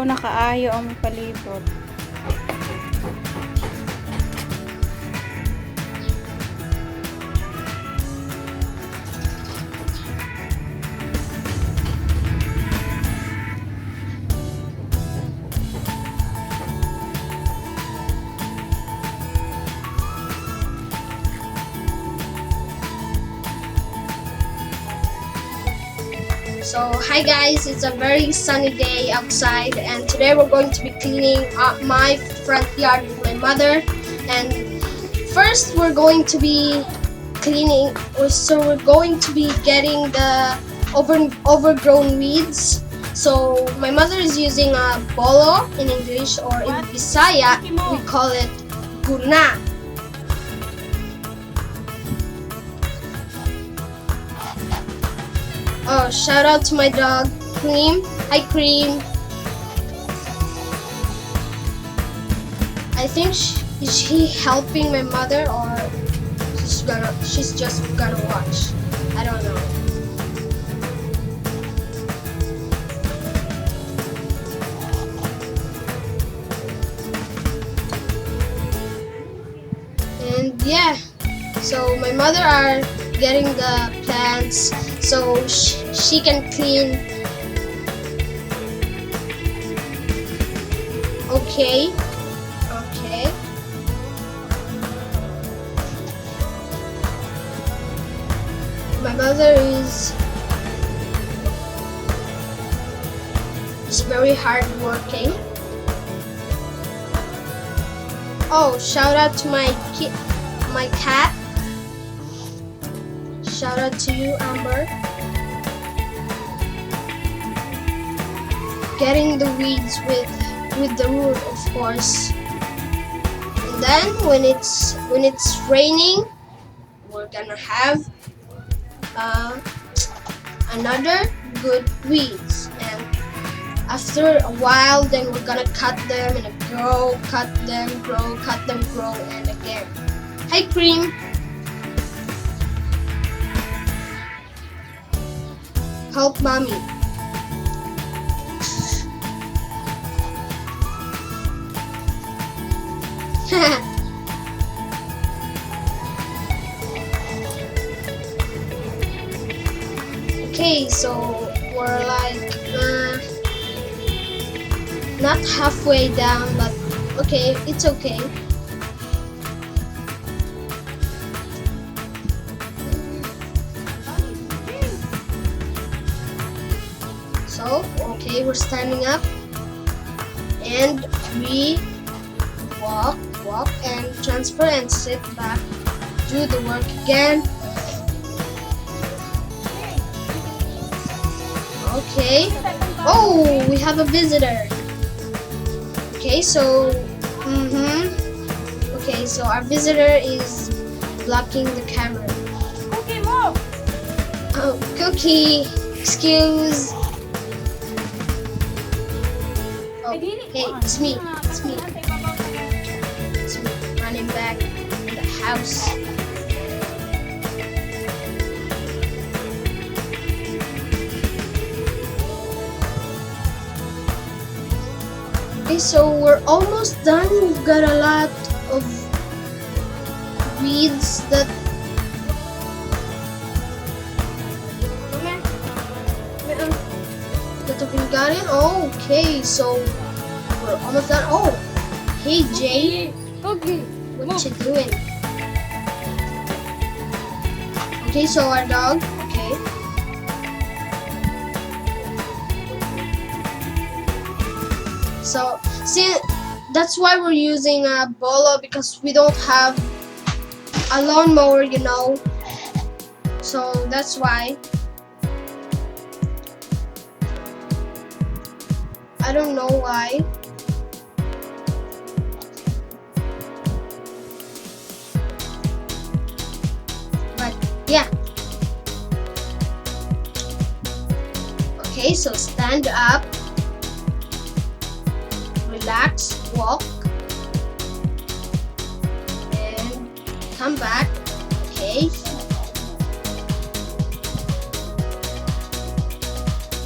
Ikaw nakaayo ang palibot. So hi guys, it's a very sunny day outside and today we're going to be cleaning up my front yard with my mother. And first we're going to be cleaning, so we're going to be getting the overgrown weeds. So my mother is using a bolo in English, or in Bisaya we call it guna. Oh, shout out to my dog, Cream. Hi, Cream. I think is she helping my mother, or she's just gonna watch. I don't know. And yeah, so my mother are getting the plants so she can clean. Okay. My mother is very hard working. Oh, shout out to my cat. Shout out to you, Amber. Getting the weeds with the root, of course. And then when it's raining, we're gonna have another good weeds. And after a while, then we're gonna cut them and grow, cut them, grow, cut them, grow, and again. Hi, Cream. Help mommy. Okay, so we're like not halfway down, but okay, it's okay. So, okay, we're standing up and we walk and transfer and sit back, do the work again. Okay. Oh, we have a visitor. Okay, so okay, so our visitor is blocking the camera. Cookie mo. Oh, Cookie, excuse. Oh, hey, it's me. It's me. It's me running back in the house. Okay, so we're almost done. We've got a lot of weeds that we've gotten. Oh, okay, so we're almost done. Oh, hey Jay, what you doing? Okay, so our dog. Okay. So, see, that's why we're using a bolo, because we don't have a lawnmower, you know. So that's why. I don't know why. But yeah. Okay, so stand up. Relax, walk, and come back. Okay.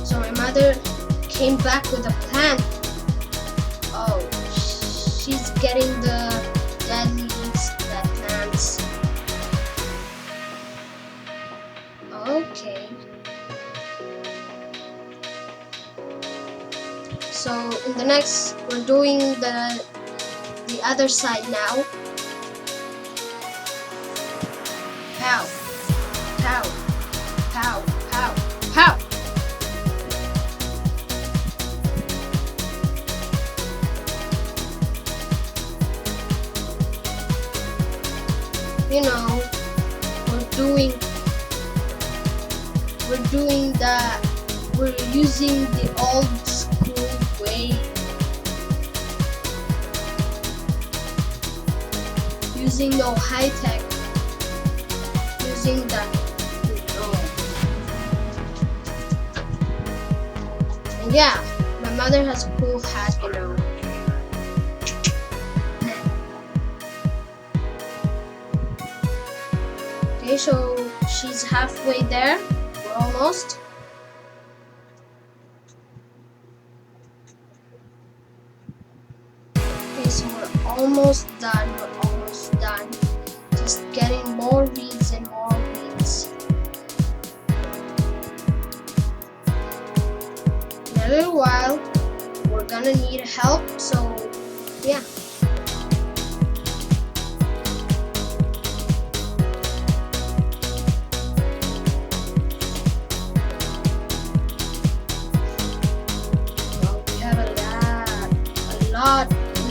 So my mother came back with a plant. she's getting the dead leaves, dead plants. Okay. So in the next, we're doing the other side now. Pow, pow, pow, pow, pow. You know, we're using the old school way, using no high tech, using that, and yeah, my mother has a cool hat, you know. Okay, so she's halfway there. We're almost. Okay, so we're almost done. We're almost done. Just getting more weeds and more weeds. In a little while, we're gonna need help. So, yeah.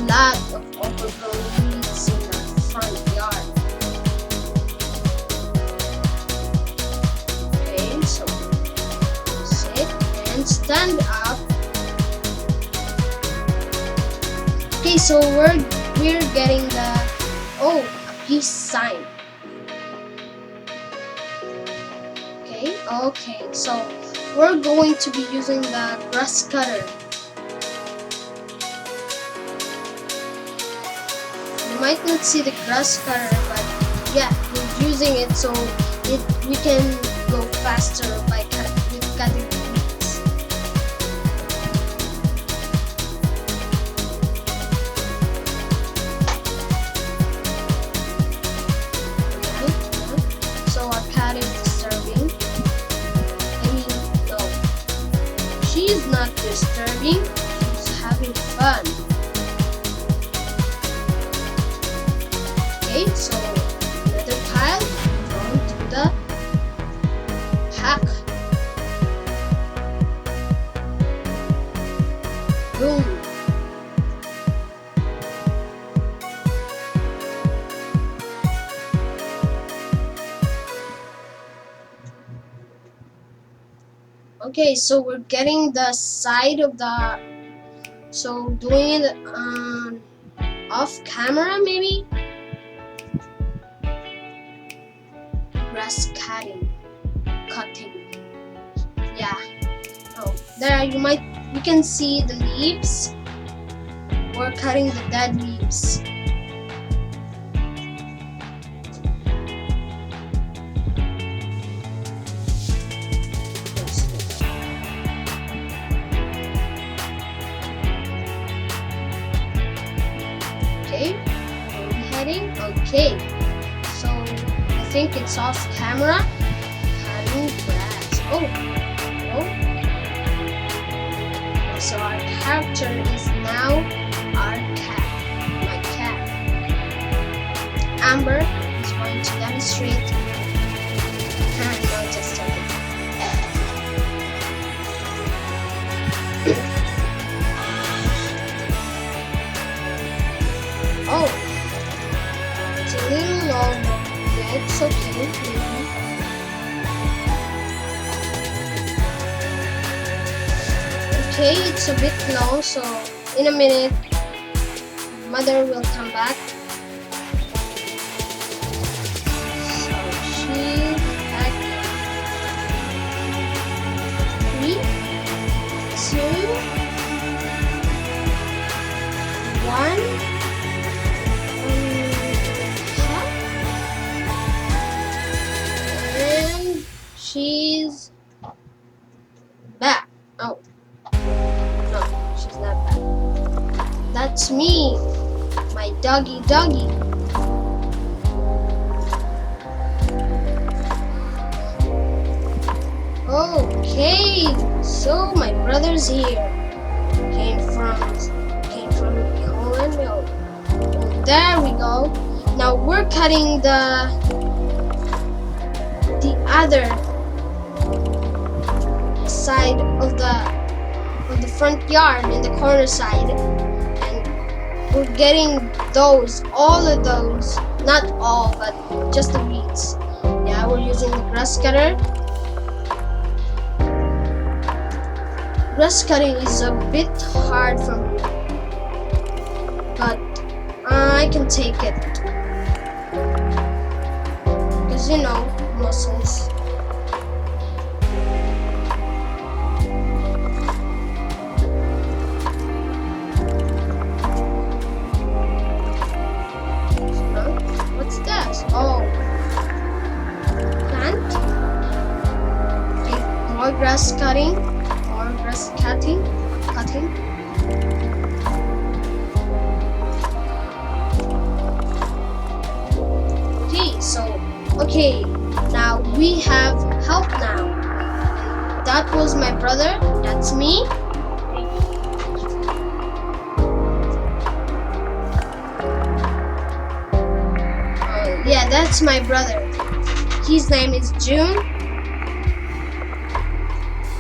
Lot of overgrown weeds in the front yard. Okay, so sit and stand up. Okay, so we're getting the a peace sign. Okay, so we're going to be using the grasscutter. You might not see the grasscutter, but yeah, we're using it so we can go faster by cutting weeds. Okay. So our cat is disturbing. I mean, no, she's not disturbing. She's having fun. Okay, so another pile, going to the hack. Boom. Okay, so we're getting the side of the, so doing it off camera maybe. Grass cutting, yeah. Oh, there you can see the leaves. We're cutting the dead leaves. Okay, where are we heading? Okay, so I think it's off camera. Cutting grass. So our character is now our cat. My cat. Amber is going to demonstrate. No, just a bit. It's a little long. Yeah, it's okay. Okay, it's a bit long, so in a minute, mother will come back. So she's back. 3, 2, 1. And she's back. Oh. No, she's not back. That's me. My doggy doggy. Okay, so my brother's here. Came from Holland. Oh, there we go. Now we're cutting the other side of the front yard in the corner side, and we're getting all of those, not all, but just the weeds. Yeah, we're using the grass cutter. Grass cutting is a bit hard for me, but I can take it, because you know, muscles. What's this? Oh, plant. Okay, more grass cutting. Cutting. Okay, now we have help now. That was my brother, that's me. Yeah, that's my brother. His name is June.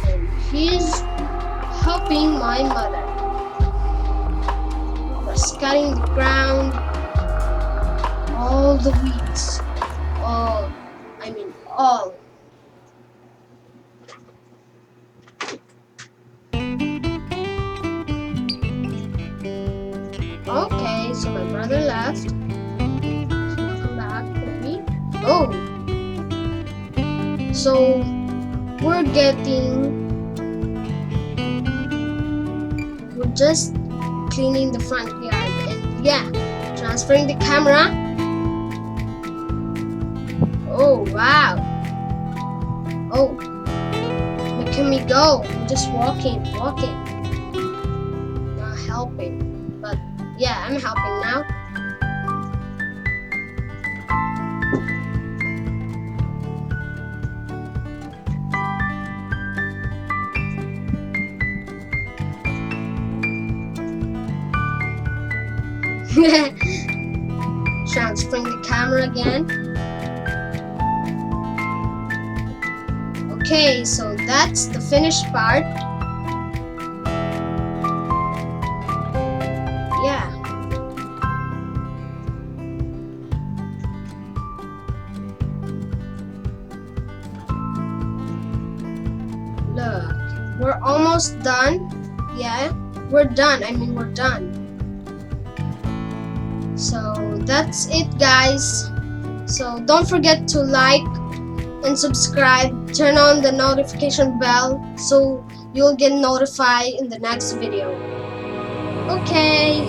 And he's helping my mother. We're cutting the ground, all the weeds, all. Okay, so my brother left. So come back maybe. Oh, so we're just cleaning the front yard, and yeah, transferring the camera. Oh wow. Oh, look at me go. I'm just walking, not helping, but yeah, I'm helping now. Transferring the camera again. Okay, so that's the finished part. Yeah. Look, we're almost done. Yeah, we're done. We're done. So that's it, guys. So don't forget to like and subscribe, turn on the notification bell so you'll get notified in the next video. Okay.